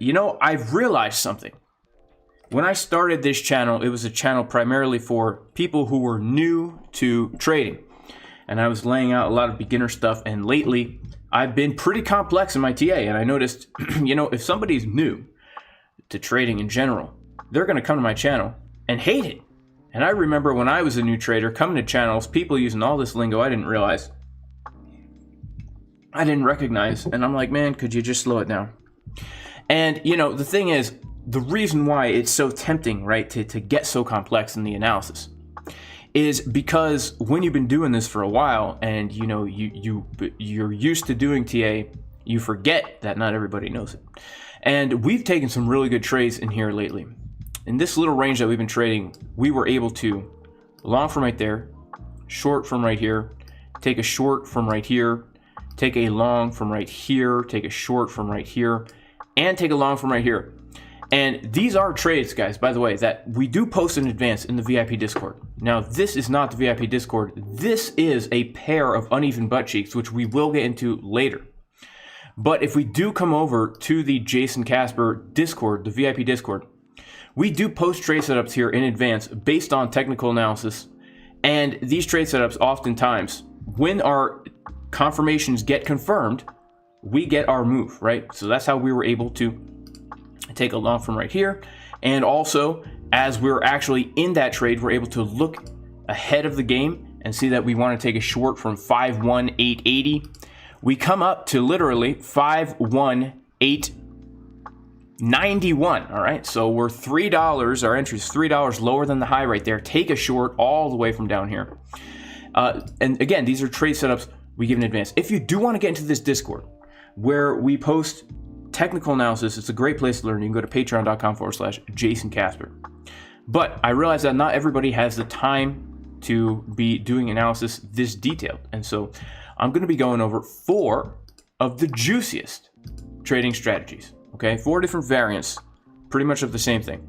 You know, I've realized something. When I started this channel, it was a channel primarily for people who were new to trading. And I was laying out a lot of beginner stuff. And lately, I've been pretty complex in my TA. And I noticed, you know, if somebody's new to trading in general, they're going to come to my channel and hate it. And I remember when I was a new trader coming to channels, people using all this lingo I didn't realize. I didn't recognize. And I'm like, man, could you just slow it down? And, you know, the thing is, the reason why it's so tempting, right, to get so complex in the analysis is because when you've been doing this for a while and, you know, you're used to doing TA, you forget that not everybody knows it. And we've taken some really good trades in here lately. In this little range that we've been trading, we were able to long from right there, short from right here, take a short from right here, take a long from right here, take a short from right here, and take a long from right here. And these are trades, guys, by the way, that we do post in advance in the VIP Discord. Now, this is not the VIP Discord. This is a pair of uneven butt cheeks, which we will get into later. But if we do come over to the Jason Casper Discord, the VIP Discord, we do post trade setups here in advance based on technical analysis. And these trade setups oftentimes, when our confirmations get confirmed, we get our move, right? So that's how we were able to take a long from right here. And also, as we're actually in that trade, we're able to look ahead of the game and see that we want to take a short from 51880. We come up to literally 51891. All right, so we're $3. Our entry is $3 lower than the high right there. Take a short all the way from down here. And again, these are trade setups we give in advance. If you do want to get into this Discord where we post technical analysis, it's a great place to learn. You can go to patreon.com/Jason Casper. But I realize that not everybody has the time to be doing analysis this detailed. And so I'm going to be going over 4 of the juiciest trading strategies. Okay, 4 different variants, pretty much of the same thing.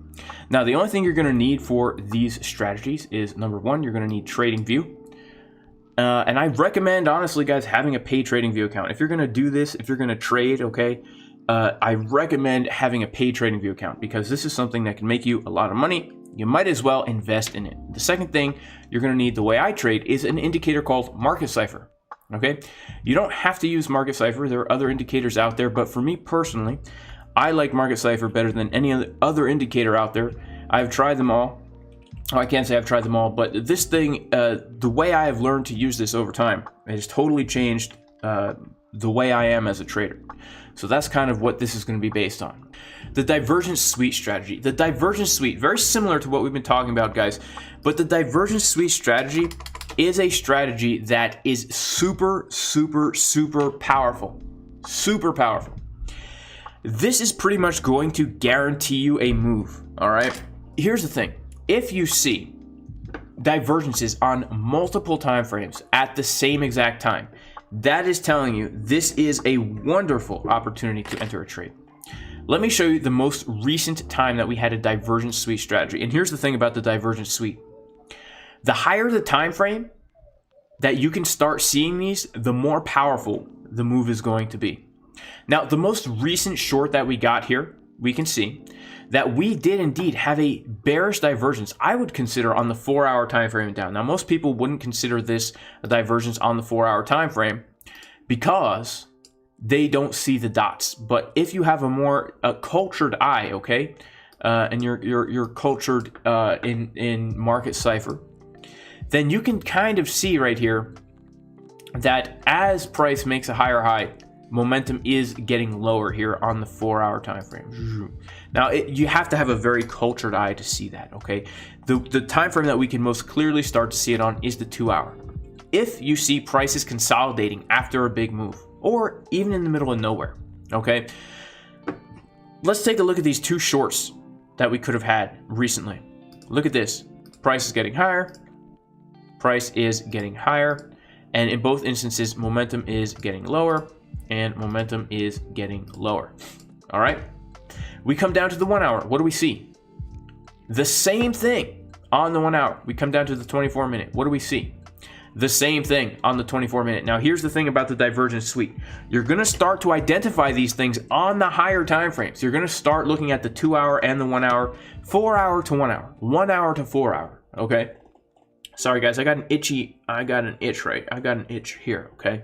Now, the only thing you're going to need for these strategies is, number 1, you're going to need TradingView. And I recommend, honestly, guys, having a paid TradingView account. If you're going to do this, if you're going to trade, okay, I recommend having a paid TradingView account because this is something that can make you a lot of money. You might as well invest in it. The second thing you're going to need, the way I trade, is an indicator called Market Cipher. Okay, you don't have to use Market Cipher. There are other indicators out there, but for me personally, I like Market Cipher better than any other indicator out there. I've tried them all. Oh, I can't say I've tried them all, but this thing, the way I have learned to use this over time, it has totally changed the way I am as a trader. So that's kind of what this is going to be based on. The divergence sweep strategy. The divergence sweep, very similar to what we've been talking about, guys, but the divergence sweep strategy is a strategy that is super, super, super powerful. Super powerful. This is pretty much going to guarantee you a move, all right? Here's the thing. If you see divergences on multiple time frames at the same exact time, that is telling you this is a wonderful opportunity to enter a trade. Let me show you the most recent time that we had a divergence sweep strategy. And here's the thing about the divergence sweep. The higher the time frame that you can start seeing these, the more powerful the move is going to be. Now, the most recent short that we got here, we can see that we did indeed have a bearish divergence. I would consider on the 4-hour time frame and down. Now, most people wouldn't consider this a divergence on the 4-hour time frame because they don't see the dots. But if you have a more cultured eye, okay, and you're cultured in Market Cipher, then you can kind of see right here that as price makes a higher high, momentum is getting lower here on the 4-hour time frame. Now, you have to have a very cultured eye to see that, okay? The time frame that we can most clearly start to see it on is the 2-hour. If you see prices consolidating after a big move, or even in the middle of nowhere, okay? Let's take a look at these 2 shorts that we could have had recently. Look at this. Price is getting higher. Price is getting higher. And in both instances, momentum is getting lower. And momentum is getting lower. All right, we come down to the 1-hour. What do we see? The same thing on the 1 hour. We come down to the 24-minute. What do we see? The same thing on the 24-minute. Now, here's the thing about the divergence suite. You're going to start to identify these things on the higher time frames. You're going to start looking at the 2 hour and the 1 hour, 4 hour to 1 hour, 1 hour to 4 hour, okay? Sorry, guys, I got an itch here, okay?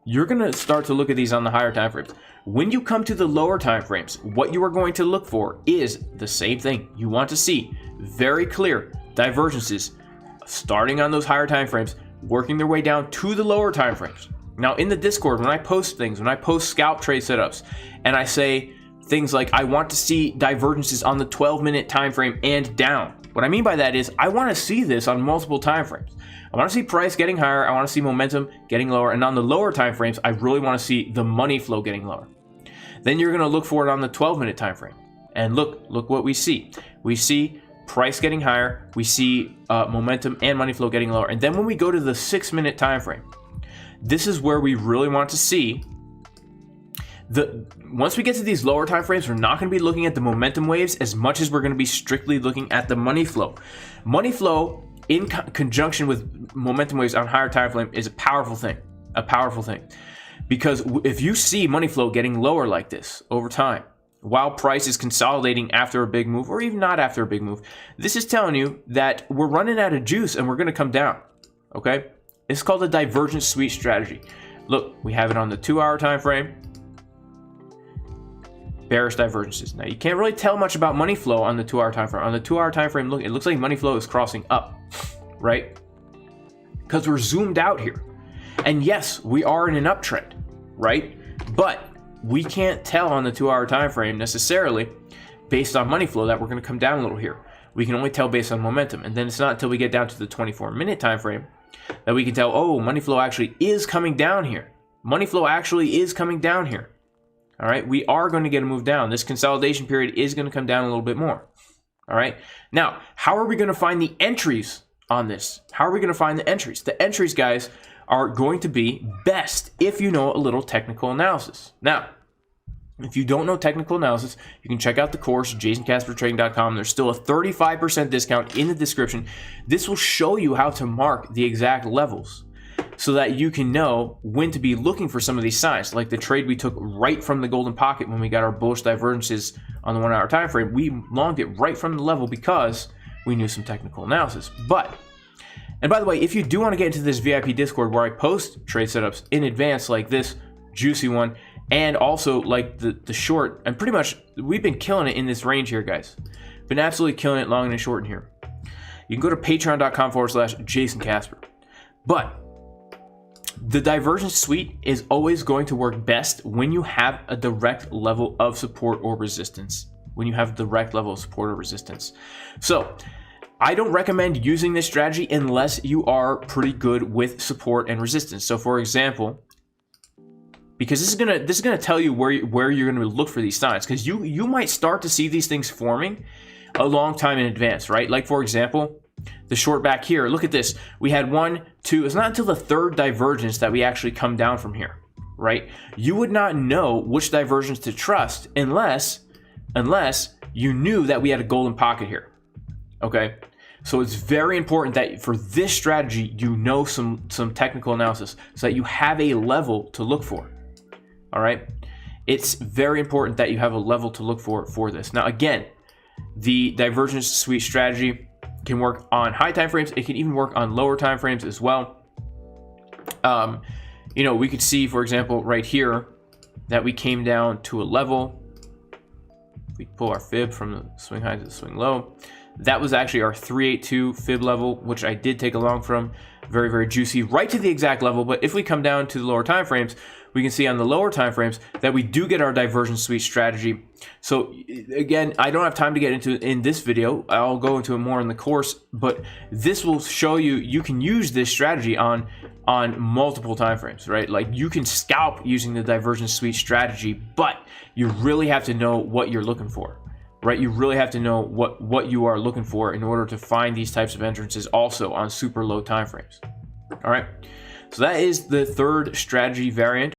You're going to start to look at these on the higher time frames. When you come to the lower time frames, what you are going to look for is the same thing. You want to see very clear divergences starting on those higher time frames, working their way down to the lower time frames. Now, in the Discord, when I post things, when I post scalp trade setups, and I say things like, I want to see divergences on the 12-minute time frame and down. What I mean by that is I want to see this on multiple time frames. I want to see price getting higher, I want to see momentum getting lower, and on the lower time frames, I really want to see the money flow getting lower. Then you're going to look for it on the 12-minute time frame. And look what we see. We see price getting higher, we see momentum and money flow getting lower. And then when we go to the 6-minute time frame, this is where we really want to see once we get to these lower time frames, we're not going to be looking at the momentum waves as much as we're going to be strictly looking at the money flow. Money flow in conjunction with momentum waves on higher time frame is a powerful thing, because if you see money flow getting lower like this over time, while price is consolidating after a big move, or even not after a big move, this is telling you that we're running out of juice and we're going to come down, okay? It's called a divergence suite strategy. Look, we have it on the 2 hour time frame. Bearish divergences. Now, you can't really tell much about money flow on the 2 hour time frame. On the 2 hour time frame, look, it looks like money flow is crossing up, right? Because we're zoomed out here. And yes, we are in an uptrend, right? But we can't tell on the 2 hour time frame necessarily based on money flow that we're going to come down a little here. We can only tell based on momentum. And then it's not until we get down to the 24-minute time frame that we can tell, oh, money flow actually is coming down here. Money flow actually is coming down here. All right, we are going to get a move down. This consolidation period is going to come down a little bit more. All right, now, how are we going to find the entries on this? How are we going to find the entries? The entries, guys, are going to be best if you know a little technical analysis. Now, if you don't know technical analysis, you can check out the course, jasoncaspertrading.com. There's still a 35% discount in the description. This will show you how to mark the exact levels so that you can know when to be looking for some of these signs. Like the trade we took right from the golden pocket when we got our bullish divergences on the 1 hour time frame. We longed it right from the level because we knew some technical analysis. And by the way, if you do want to get into this VIP Discord where I post trade setups in advance like this juicy one, and also like the short, and pretty much we've been killing it in this range here, guys. Been absolutely killing it long and short in here. You can go to patreon.com/JasonCasper. But the divergence suite is always going to work best when you have a direct level of support or resistance. So I don't recommend using this strategy unless you are pretty good with support and resistance. So for example, because this is gonna tell you where you're gonna look for these signs, because you might start to see these things forming a long time in advance, right? Like for example, the short back here, look at this. We had 1, 2, it's not until the third divergence that we actually come down from here, right? You would not know which divergence to trust unless you knew that we had a golden pocket here, okay? So it's very important that for this strategy, you know some technical analysis so that you have a level to look for, all right? It's very important that you have a level to look for this. Now, again, the divergence suite strategy can work on high time frames. It can even work on lower time frames as well. We could see, for example, right here that we came down to a level. We pull our fib from the swing high to the swing low. That was actually our 382 fib level, which I did take along from. Very, very juicy, right to the exact level. But if we come down to the lower time frames, we can see on the lower time frames that we do get our divergence suite strategy. So again, I don't have time to get into it in this video. I'll go into it more in the course, but this will show you can use this strategy on multiple time frames, right? Like you can scalp using the divergence suite strategy, but you really have to know what you're looking for, right? You really have to know what you are looking for in order to find these types of entrances also on super low time frames. All right. So that is the third strategy variant.